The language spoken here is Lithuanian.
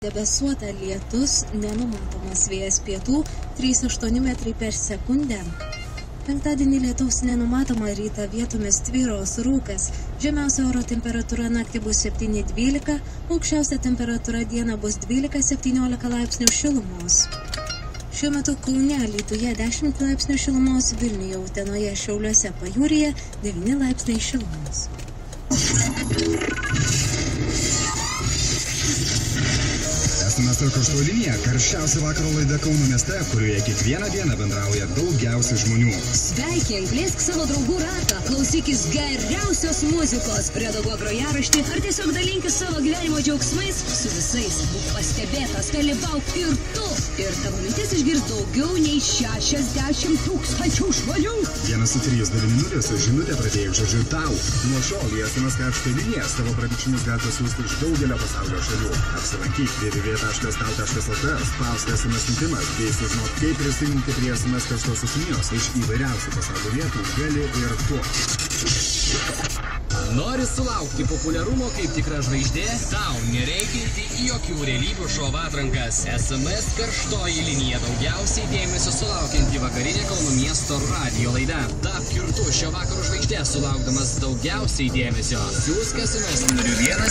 Debesuota lietus, nenumatomas vėjas pietų 3,8 metrai per sekundę. Penktadienį lietaus nenumatoma, rytą vietomis tvyros rūkas. Žemiausia oro temperatūra naktį bus 7-12, aukščiausia temperatūra dieną bus 12-17 laipsnių šilumos. Šiuo metu Kaune, Alytuje 10 laipsnių šilumos, Vilniuje, Utenoje, Šiauliuose, Pajūryje 9 laipsniai šilumos. SMS karšto linija – karščiausia vakaro laida Kauno mieste, kurioje kiekvieną dieną bendrauja daugiausiai žmonių. Sveikink, plėsk savo draugų ratą, klausykis geriausios muzikos, redaguok grojaraštį ar tiesiog dalinkis savo gyvenimo džiaugsmais su visais. Būk pastebėtas, dalyvauk ir tu. Ir tavo mintis išgirs daugiau nei 60 000 žmonių. 1390 žinutė pradėjau žodžiu tau. Nuo šiol į SMS karštą liniją savo pranešimus galite siųsti iš daugelio pasaulio šalių. Apsilankyk www.tau.lt, spausk SMS siuntimas, bei sužinok, kaip prisijungti prie SMS karštosios linijos iš įvairiausių pasaulio vietų gali ir tu. Nori sulaukti populiarumo kaip tikra žvaigždė? Tau nereikia į jokių realybių šou atrankas. SMS karštoji linija daugiausiai dėmesio sulaukianti vakarinė Kauno miesto radijo laida. Tapk ir tu šio vakaro žvaigždė, sulaukdamas daugiausiai dėmesio. Siųsk SMS numeriu 1.